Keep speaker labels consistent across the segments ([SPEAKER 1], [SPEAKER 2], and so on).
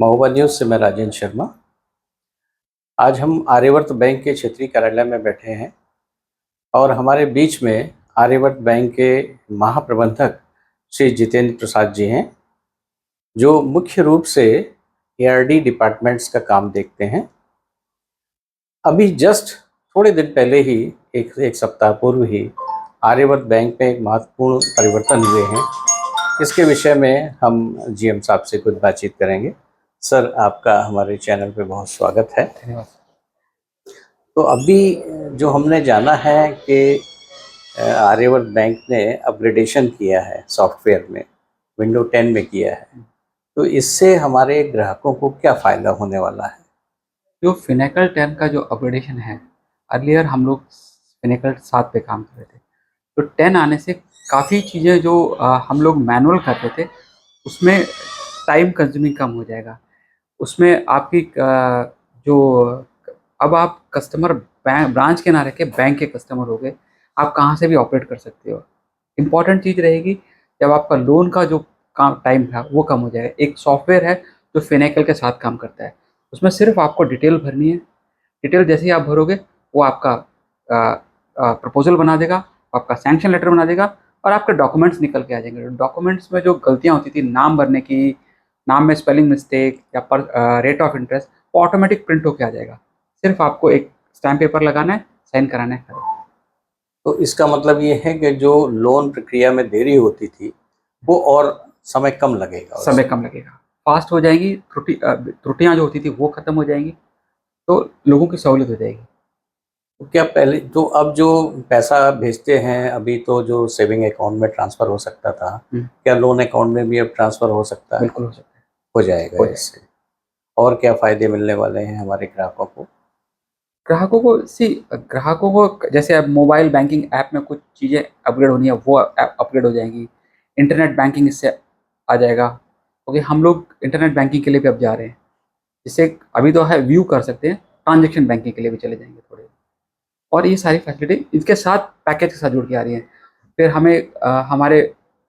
[SPEAKER 1] Mahoba news से मैं राजेंद्र शर्मा। आज हम आर्यवर्त बैंक के क्षेत्रीय कार्यालय में बैठे हैं और हमारे बीच में आर्यवर्त बैंक के महाप्रबंधक श्री जितेंद्र प्रसाद जी हैं, जो मुख्य रूप से एआरडी डिपार्टमेंट्स का काम देखते हैं। अभी जस्ट थोड़े दिन पहले ही एक सप्ताह पूर्व ही आर्यवर्त बैंक में एक महत्वपूर्ण परिवर्तन हुए हैं। इसके विषय में हम जीएम साहब से कुछ बातचीत करेंगे। सर, आपका हमारे चैनल पे बहुत स्वागत है।
[SPEAKER 2] धन्यवाद।
[SPEAKER 1] तो अभी जो हमने जाना है कि आर्यवर्त बैंक ने अपग्रेडेशन किया है सॉफ्टवेयर में, विंडो 10 में किया है, तो इससे हमारे ग्राहकों को क्या फ़ायदा होने वाला है?
[SPEAKER 2] जो फिनेकल 10 का जो अपग्रेडेशन है, अर्लियर हम लोग फिनेकल 7 पे काम कर रहे थे। तो 10 आने से काफ़ी चीज़ें जो हम लोग मैनुअल करते थे, उसमें टाइम कंज्यूमिंग कम हो जाएगा। उसमें आपकी जो अब आप कस्टमर ब्रांच के ना रह के बैंक के कस्टमर हो गए, आप कहाँ से भी ऑपरेट कर सकते हो। इम्पॉर्टेंट चीज़ रहेगी, जब आपका लोन का जो काम टाइम था वो कम हो जाएगा। एक सॉफ्टवेयर है जो फिनेकल के साथ काम करता है, उसमें सिर्फ आपको डिटेल भरनी है। डिटेल जैसे ही आप भरोगे, वो आपका प्रपोजल बना देगा, आपका सैंक्शन लेटर बना देगा और आपके डॉक्यूमेंट्स निकल के आ जाएंगे। डॉक्यूमेंट्स में जो गलतियाँ होती थी, नाम भरने की, नाम में स्पेलिंग मिस्टेक या पर रेट ऑफ इंटरेस्ट, वो ऑटोमेटिक प्रिंट होके आ जाएगा। सिर्फ आपको एक स्टैम्प पेपर लगाना है, साइन कराना है।
[SPEAKER 1] तो इसका मतलब ये है कि जो लोन प्रक्रिया में देरी होती थी, वो और समय कम लगेगा
[SPEAKER 2] समय
[SPEAKER 1] उसमें।
[SPEAKER 2] कम लगेगा, फास्ट हो जाएगी, त्रुटियाँ जो होती थी वो खत्म हो जाएंगी, तो लोगों की सहूलियत हो जाएगी।
[SPEAKER 1] तो क्या पहले तो अब जो पैसा भेजते हैं, अभी तो जो सेविंग अकाउंट में ट्रांसफ़र हो सकता था, क्या लोन अकाउंट में भी अब ट्रांसफ़र हो सकता है?
[SPEAKER 2] बिल्कुल हो सकता है।
[SPEAKER 1] हो जाएगा
[SPEAKER 2] हो जाएगा।
[SPEAKER 1] इससे। और क्या फ़ायदे मिलने वाले हैं हमारे ग्राहकों को?
[SPEAKER 2] ग्राहकों को जैसे अब मोबाइल बैंकिंग ऐप में कुछ चीज़ें अपग्रेड होनी है, वो अपग्रेड हो जाएंगी। इंटरनेट बैंकिंग इससे आ जाएगा, क्योंकि हम लोग इंटरनेट बैंकिंग के लिए भी अब जा रहे हैं। जिससे अभी तो है व्यू कर सकते हैं, ट्रांजेक्शन बैंकिंग के लिए भी चले जाएंगे थोड़े। और ये सारी फैसिलिटी इसके साथ पैकेज के साथ जुड़ के आ रही हैं। फिर हमें हमारे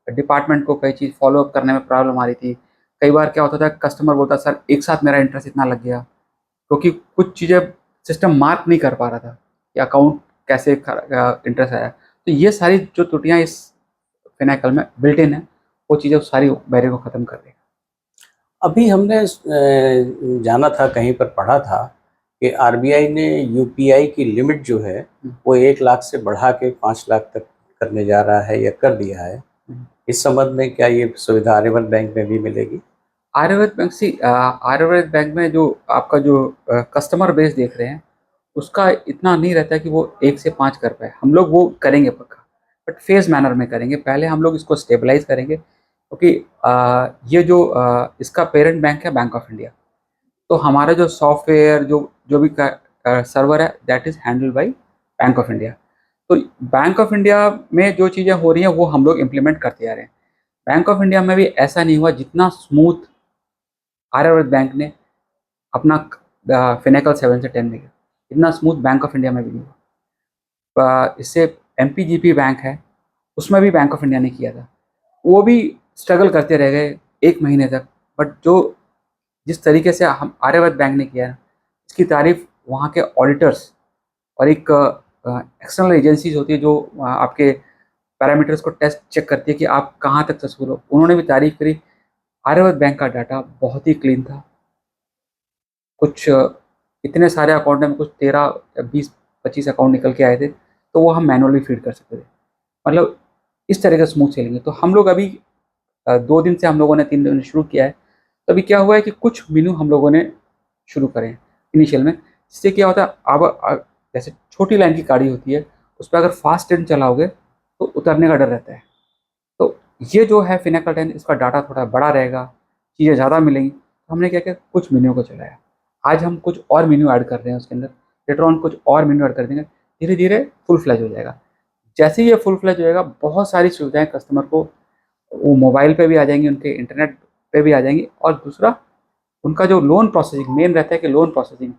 [SPEAKER 2] डिपार्टमेंट को कई चीज़ फॉलो अप करने में प्रॉब्लम आ रही थी। कई बार क्या होता था, कस्टमर बोलता सर एक साथ मेरा इंटरेस्ट इतना लग गया, क्योंकि कुछ चीज़ें सिस्टम मार्क नहीं कर पा रहा था कि अकाउंट कैसे इंटरेस्ट आया। तो ये सारी जो त्रुटियाँ इस फिनाकल में बिल्ट इन है, वो चीज़ें सारी बैरियर को ख़त्म कर देगा।
[SPEAKER 1] अभी हमने जाना था, कहीं पर पढ़ा था कि आरबीआई ने यूपीआई की लिमिट जो है वो 1 लाख से बढ़ा के 5 लाख तक करने जा रहा है या कर दिया है। इस संबंध में क्या ये सुविधा आर्यवर्त बैंक में भी मिलेगी?
[SPEAKER 2] आर्यवर्त बैंक में जो आपका जो कस्टमर बेस देख रहे हैं, उसका इतना नहीं रहता है कि वो 1 से 5 कर पाए। हम लोग वो करेंगे पक्का, बट फ़ेज़ मैनर में करेंगे। पहले हम लोग इसको स्टेबलाइज़ करेंगे, क्योंकि ये जो इसका पेरेंट बैंक है बैंक ऑफ इंडिया। तो हमारा जो सॉफ्टवेयर जो जो भी सर्वर है, that is handled by bank of India. तो बैंक ऑफ इंडिया में जो चीज़ें हो रही हैं, वो हम लोग इम्प्लीमेंट करते आ रहे हैं। बैंक ऑफ इंडिया में भी ऐसा नहीं हुआ जितना स्मूथ आर्यवर्त बैंक ने अपना फिनेकल 7 से 10 में गया, इतना स्मूथ बैंक ऑफ इंडिया में भी नहीं हुआ। इससे एमपीजीपी बैंक है, उसमें भी बैंक ऑफ इंडिया ने किया था। वो भी स्ट्रगल करते रह गए 1 महीने तक, बट जो जिस तरीके से हम आर्यवर्त बैंक ने किया है, इसकी तारीफ़ वहाँ के ऑडिटर्स और एक एक्सटर्नल एजेंसीज़ होती है जो आपके पैरामीटर्स को टेस्ट चेक करती है कि आप कहाँ तक सक्सेसफुल हो, उन्होंने भी तारीफ़ करी। आर्यवर्त बैंक का डाटा बहुत ही क्लीन था। कुछ इतने सारे अकाउंट में कुछ 13 या 20-25 अकाउंट निकल के आए थे, तो वो हम मैनुअली फीड कर सकते थे। मतलब इस तरह का स्मूथ सेलिंग है। तो हम लोग अभी 2 दिन से हम लोगों ने 3 दिन शुरू किया है। तो अभी क्या हुआ है कि कुछ मेनू हम लोगों ने शुरू करे हैं इनिशियल में। इससे क्या होता है, अब जैसे छोटी लाइन की गाड़ी होती है, उस पे अगर फास्ट ट्रेन चलाओगे तो उतरने का डर रहता है। तो ये जो है फिनेकल 10, इसका डाटा थोड़ा बड़ा रहेगा, चीज़ें ज़्यादा मिलेंगी। तो हमने क्या किया, कुछ मेन्यू को चलाया। आज हम कुछ और मेन्यू ऐड कर रहे हैं उसके अंदर, लेटर ऑन कुछ और मेन्यू ऐड कर देंगे, धीरे-धीरे फुल फ्लेज हो जाएगा। जैसे ही ये फुल फ्लेज हो जाएगा, बहुत सारी सुविधाएँ कस्टमर को वो मोबाइल पे भी आ जाएँगी, उनके इंटरनेट पे भी आ जाएँगी। और दूसरा, उनका जो लोन प्रोसेसिंग मेन रहता है कि लोन प्रोसेसिंग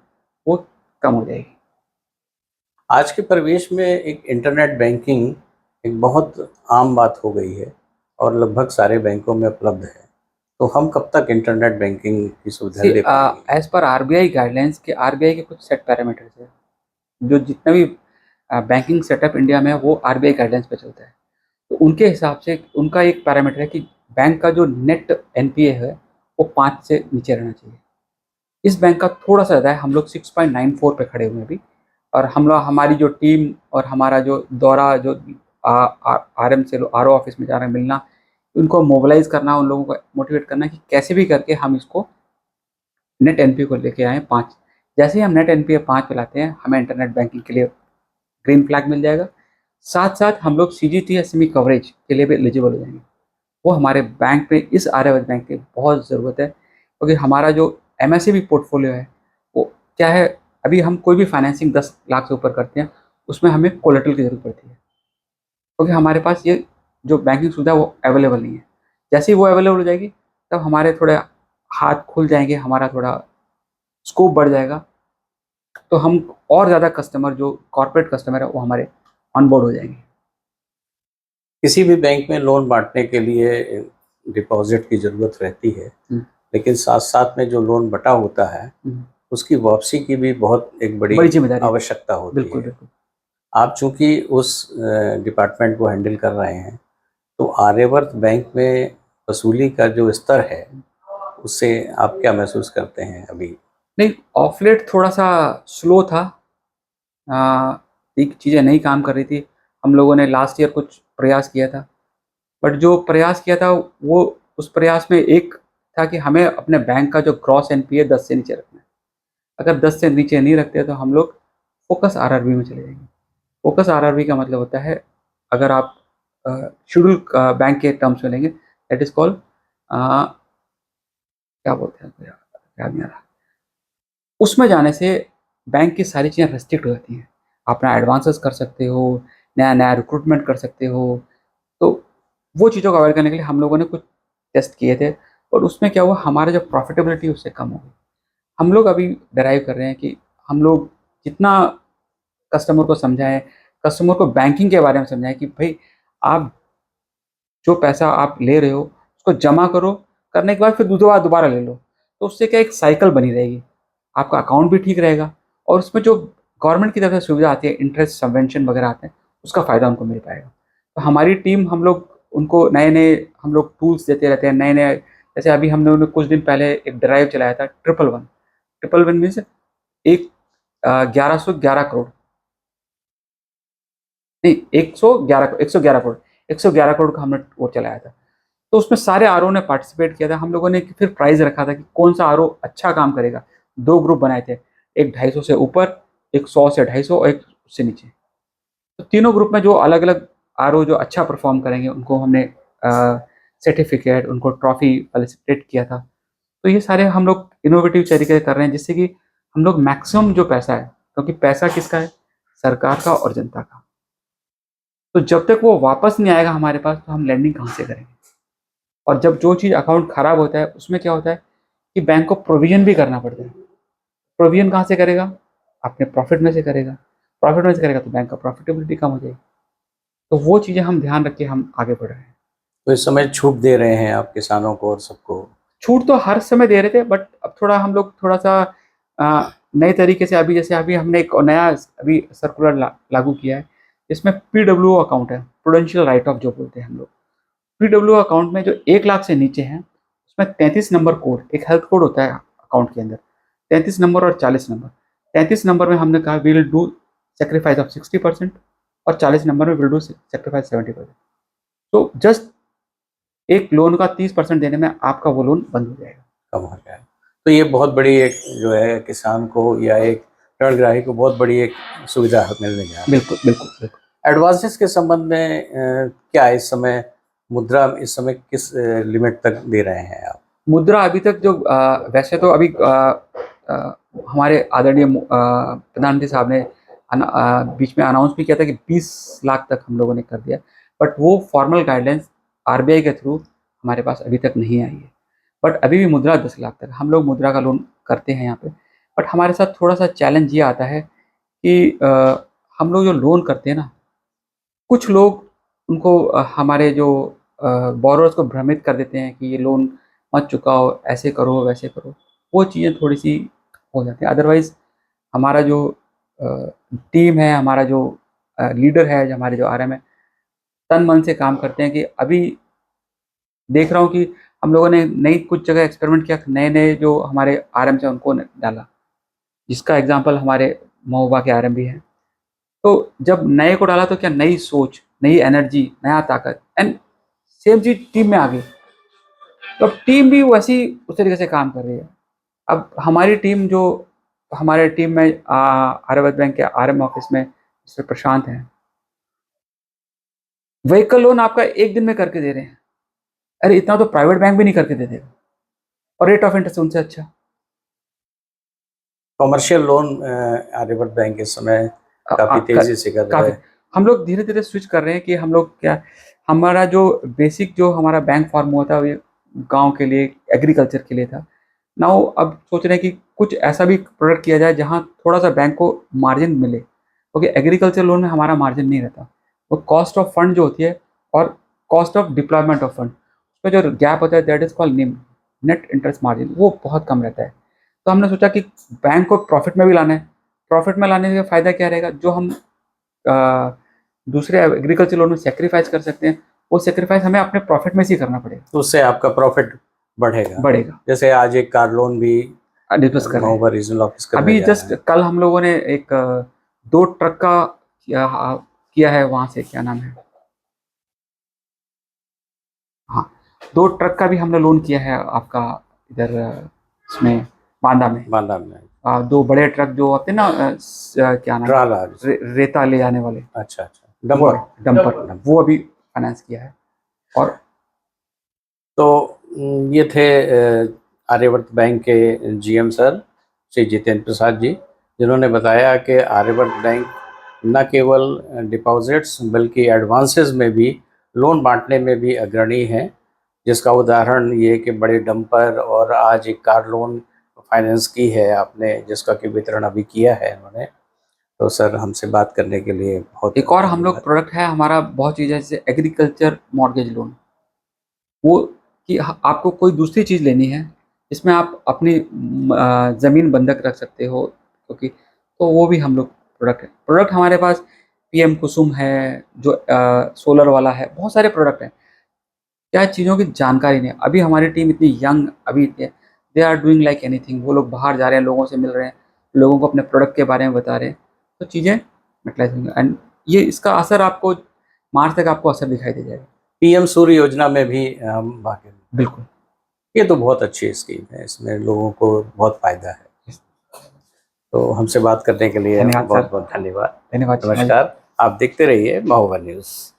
[SPEAKER 2] वो कम हो जाएगी।
[SPEAKER 1] आज के परिवेश में एक इंटरनेट बैंकिंग एक बहुत आम बात हो गई है और लगभग सारे बैंकों में उपलब्ध है। तो हम कब तक इंटरनेट बैंकिंग की सुविधा ले पाएंगे?
[SPEAKER 2] एज पर आरबीआई गाइडलाइंस के आरबीआई के कुछ सेट पैरामीटर्स है, जो जितना भी बैंकिंग सेटअप इंडिया में है वो आरबीआई गाइडलाइंस पे चलता है। तो उनके हिसाब से उनका एक पैरामीटर है कि बैंक का जो नेट एनपीए है वो 5 से नीचे रहना चाहिए। इस बैंक का थोड़ा सा ज़्यादा है, हम लोग 6.94 पे खड़े हुए हैं अभी। और हम लोग, हमारी जो टीम और हमारा जो दौरा, जो आर एम से आर ओ ऑफिस में जा रहे हैं मिलना, उनको मोबिलाइज करना, उन लोगों को मोटिवेट करना कि कैसे भी करके हम इसको नेट एनपीए को लेके आए 5। जैसे ही हम नेट एनपीए 5 पे लाते हैं, हमें इंटरनेट बैंकिंग के लिए ग्रीन फ्लैग मिल जाएगा। साथ साथ हम लोग सीजीटी एसएमई कवरेज के लिए भी एलिजिबल हो जाएंगे। वो हमारे बैंक में, इस आर्यवर्त बैंक की बहुत ज़रूरत है, क्योंकि हमारा जो एमएसएमई पोर्टफोलियो है वो क्या है, अभी हम कोई भी फाइनेंसिंग 10 लाख से ऊपर करते हैं उसमें हमें कोलेटरल की जरूरत पड़ती है, क्योंकि हमारे पास ये जो बैंकिंग सुविधा है वो अवेलेबल नहीं है। जैसे ही वो अवेलेबल हो जाएगी तब हमारे थोड़े हाथ खुल जाएंगे, हमारा थोड़ा स्कोप बढ़ जाएगा, तो हम और ज़्यादा कस्टमर, जो कॉर्पोरेट कस्टमर है, वो हमारे ऑन बोर्ड हो जाएंगे।
[SPEAKER 1] किसी भी बैंक में लोन बांटने के लिए डिपॉजिट की ज़रूरत रहती है, लेकिन साथ साथ में जो लोन बटा होता है उसकी वापसी की भी बहुत एक बड़ी
[SPEAKER 2] जिम्मेदारी
[SPEAKER 1] आवश्यकता होती
[SPEAKER 2] बिल्कुल
[SPEAKER 1] है।
[SPEAKER 2] बिल्कुल।
[SPEAKER 1] आप चूंकि उस डिपार्टमेंट को हैंडल कर रहे हैं, तो आर्यवर्त बैंक में वसूली का जो स्तर है उससे आप क्या महसूस करते हैं अभी?
[SPEAKER 2] नहीं, ऑफ लेट थोड़ा सा स्लो था, एक चीज़ें नहीं काम कर रही थी। हम लोगों ने लास्ट ईयर कुछ प्रयास किया था, बट जो प्रयास किया था वो, उस प्रयास में एक था कि हमें अपने बैंक का जो ग्रॉस एनपीए 10 से नीचे रखना है। अगर 10 से नीचे नहीं रखते तो हम लोग फोकस आरआरबी में चले जाएंगे। फोकस आरआरबी का मतलब होता है, अगर आप शेड्यूल बैंक के टर्म्स में लेंगे, दैट इज कॉल्ड, क्या बोलते हैं मुझे याद नहीं आ रहा, उसमें जाने से बैंक की सारी चीज़ें रेस्ट्रिक्ट हो जाती हैं। आप अपना एडवांसेस कर सकते हो, नया नया रिक्रूटमेंट कर सकते हो। तो वो चीज़ों को अवॉइड करने के लिए हम लोगों ने कुछ टेस्ट किए थे, और उसमें क्या हुआ, हमारा जो प्रॉफिटेबिलिटी उससे कम हो गई। हम लोग अभी डराइव कर रहे हैं कि हम लोग जितना कस्टमर को समझाएं, कस्टमर को बैंकिंग के बारे में समझाएं कि भाई, आप जो पैसा आप ले रहे हो उसको जमा करो, करने के बाद फिर दोबारा ले लो। तो उससे क्या, एक साइकिल बनी रहेगी, आपका अकाउंट भी ठीक रहेगा, और उसमें जो गवर्नमेंट की तरफ से सुविधा आती है, इंटरेस्ट सबवेंशन वगैरह आते हैं, उसका फ़ायदा उनको मिल पाएगा। तो हमारी टीम, हम लोग उनको नए नए हम लोग टूल्स देते रहते हैं, नए नए। जैसे अभी हमने उन्हें कुछ दिन पहले एक ड्राइव चलाया था, 111। 111 मीन्स एक 1111 करोड़, नहीं, 111 करोड़, 111 करोड़ का हमने वो चलाया था। तो उसमें सारे आर ने पार्टिसिपेट किया था। हम लोगों ने फिर प्राइज रखा था कि कौन सा आर अच्छा काम करेगा। 2 ग्रुप बनाए थे, एक 250 से ऊपर, एक 100 से 250, और एक उससे नीचे। तो तीनों ग्रुप में जो अलग अलग आर जो अच्छा परफॉर्म करेंगे उनको हमने सर्टिफिकेट, उनको ट्रॉफी फेलिसिटेट किया था। तो ये सारे हम लोग इनोवेटिव तरीके से कर रहे हैं, जिससे कि हम लोग मैक्सिमम जो पैसा है, क्योंकि पैसा किसका है, सरकार का और जनता का। तो जब तक वो वापस नहीं आएगा हमारे पास, तो हम लैंडिंग कहाँ से करेंगे। और जब जो चीज़ अकाउंट खराब होता है, उसमें क्या होता है कि बैंक को प्रोविजन भी करना पड़ता है। प्रोविजन कहाँ से करेगा, अपने प्रॉफिट में से करेगा। प्रॉफिट में से करेगा तो बैंक का प्रॉफिटेबिलिटी कम हो जाएगी। तो वो चीज़ें हम ध्यान रख के हम आगे बढ़ रहे हैं।
[SPEAKER 1] तो इस समय छूट दे रहे हैं आप किसानों को और सबको?
[SPEAKER 2] छूट तो हर समय दे रहे थे, बट अब थोड़ा हम लोग थोड़ा सा नए तरीके से, अभी जैसे अभी हमने एक नया अभी सर्कुलर लागू किया है, जिसमें पीडब्ल्यू अकाउंट है, प्रूडेंशियल राइट ऑफ जो बोलते हैं हम लोग। पीडब्ल्यू अकाउंट में जो 1 लाख से नीचे हैं, उसमें 33 नंबर कोड, एक हेल्थ कोड होता है अकाउंट के अंदर, 33 नंबर और 40 नंबर। 33 नंबर में हमने कहा विल डू सेक्रीफाइस ऑफ 60%, और 40 नंबर में विल डू सेक्रीफाइस 70%। तो जस्ट एक लोन का 30% देने में आपका वो लोन बंद हो जाएगा।
[SPEAKER 1] कम हो जाए, तो ये बहुत बड़ी एक जो है किसान को या एक ऋणग्राही को बहुत बड़ी एक सुविधा मिलने जा रही है।
[SPEAKER 2] बिल्कुल बिल्कुल बिल्कुल।
[SPEAKER 1] एडवांसेस के संबंध में क्या इस समय मुद्रा इस समय किस लिमिट तक दे रहे हैं आप?
[SPEAKER 2] मुद्रा अभी तक जो वैसे तो अभी हमारे आदरणीय प्रधानमंत्री साहब ने बीच में अनाउंस भी किया था कि 20 लाख तक हम लोगों ने कर दिया, बट वो फॉर्मल गाइडलाइंस आरबीआई के थ्रू हमारे पास अभी तक नहीं आई है। बट अभी भी मुद्रा 10 लाख तक हम लोग मुद्रा का लोन करते हैं यहाँ पे। बट हमारे साथ थोड़ा सा चैलेंज ये आता है कि हम लोग जो लोन करते हैं ना, कुछ लोग उनको हमारे जो बोरोवर्स को भ्रमित कर देते हैं कि ये लोन मत चुकाओ, ऐसे करो वैसे करो, वो चीज़ें थोड़ी सी हो जाती है। अदरवाइज़ हमारा जो टीम है, हमारा जो लीडर है, जो हमारे जो आरएम है, तन मन से काम करते हैं कि अभी देख रहा हूँ कि हम लोगों ने नई कुछ जगह एक्सपेरिमेंट किया, नए-नए जो हमारे आरएम्स हैं उनको डाला, जिसका एग्ज़ाम्पल हमारे महोबा के आरएम भी हैं। तो जब नए को डाला तो क्या नई सोच, नई एनर्जी, नया ताकत एंड सेम चीज़ टीम में आ गई। तो अब टीम भी वैसी उस तरीके से काम कर रही है। अब हमारी टीम जो हमारे टीम में आर्यावर्त बैंक के आरएम ऑफिस में मिस्टर प्रशांत हैं, व्हीकल लोन आपका 1 दिन में करके दे रहे हैं। अरे इतना तो प्राइवेट बैंक भी नहीं करके देते और रेट ऑफ इंटरेस्ट उनसे अच्छा।
[SPEAKER 1] कमर्शियल लोन आर्यवर्त बैंक इस समय काफ़ी तेज़ी से कर रहा
[SPEAKER 2] काफ़ी
[SPEAKER 1] है।
[SPEAKER 2] हम लोग धीरे-धीरे स्विच कर रहे हैं कि हम लोग क्या हमारा जो बेसिक जो हमारा बैंक फॉर्म हुआ था, वो गाँव के लिए, एग्रीकल्चर के लिए था। नाउ अब सोच रहे हैं कि कुछ ऐसा भी प्रोडक्ट किया जाए जहाँ थोड़ा-सा बैंक को मार्जिन मिले, क्योंकि एग्रीकल्चर लोन में हमारा मार्जिन नहीं रहता। वो कॉस्ट ऑफ फंड जो होती है और cost of deployment of fund, उसमें जो गैप होता है दैट इज़ कॉल्ड निम, नेट इंटरेस्ट मार्जिन, वो बहुत कम रहता है। तो हमने सोचा कि बैंक को प्रॉफिट में भी लाना है। प्रॉफिट में लाने का फ़ायदा क्या रहेगा? जो हम अ, दूसरे एग्रीकल्चर लोन में सैक्रिफाइस कर सकते हैं, वो सैक्रिफाइस हमें अपने प्रॉफिट में से ही करना पड़ेगा,
[SPEAKER 1] तो उससे आपका प्रॉफिट बढ़ेगा।
[SPEAKER 2] बढ़ेगा।
[SPEAKER 1] जैसे आज एक कार लोन भी
[SPEAKER 2] डिस्कस कर रहे हैं।
[SPEAKER 1] महोबा रीजनल ऑफिस करने
[SPEAKER 2] अभी
[SPEAKER 1] जा रहे
[SPEAKER 2] जस्ट
[SPEAKER 1] हैं।
[SPEAKER 2] कल हम लोगों ने एक 2 ट्रक का किया है वहाँ से, क्या नाम है? हाँ, 2 ट्रक का भी हमने लोन किया है आपका इधर इसमें बांदा में।
[SPEAKER 1] बांदा में
[SPEAKER 2] 2 बड़े ट्रक जो होते हैं ना, क्या नाम है?
[SPEAKER 1] ट्राला।
[SPEAKER 2] रेता ले जाने वाले,
[SPEAKER 1] अच्छा अच्छा,
[SPEAKER 2] वो
[SPEAKER 1] डंपर।
[SPEAKER 2] डंपर, वो अभी फाइनेंस किया है। और
[SPEAKER 1] तो ये थे आर्यवर्त बैंक के जीएम सर श्री जितेंद्र प्रसाद जी, जिन्होंने बताया कि आर्यवर्त बैंक न केवल डिपॉजिट्स बल्कि एडवांसेस में भी, लोन बांटने में भी अग्रणी है, जिसका उदाहरण ये कि बड़े डंपर और आज एक कार लोन फाइनेंस की है आपने, जिसका कि वितरण अभी किया है इन्होंने। तो सर हमसे बात करने के लिए बहुत
[SPEAKER 2] एक और हम लोग
[SPEAKER 1] धन्यवाद।
[SPEAKER 2] प्रोडक्ट है हमारा, बहुत चीज़ है, जैसे एग्रीकल्चर मॉर्गेज लोन। वो कि आपको कोई दूसरी चीज़ लेनी है, इसमें आप अपनी ज़मीन बंधक रख सकते हो, क्योंकि तो वो भी हम लोग प्रोडक्ट है। प्रोडक्ट हमारे पास पीएम कुसुम है, जो सोलर वाला है, बहुत सारे प्रोडक्ट हैं। क्या चीज़ों की जानकारी नहीं है। अभी हमारी टीम इतनी यंग, अभी they are doing like anything. वो लोग बाहर जा रहे हैं, लोगों से मिल रहे हैं, लोगों को अपने प्रोडक्ट के बारे में बता रहे हैं, तो चीज़ें यूटिलाइज़ होंगी एंड ये इसका असर आपको मार्च तक आपको असर दिखाई दे जाएगा।
[SPEAKER 1] पीएम सूर्य योजना में भी हम भाग लें।
[SPEAKER 2] बिल्कुल।
[SPEAKER 1] ये तो बहुत अच्छी स्कीम है, इसमें लोगों को बहुत फ़ायदा है। तो हमसे बात करने के लिए
[SPEAKER 2] धन्यवाद सर।
[SPEAKER 1] बहुत बहुत धन्यवाद।
[SPEAKER 2] धन्यवाद शर्मा जी।
[SPEAKER 1] नमस्कार। आप देखते रहिए महोबा न्यूज़।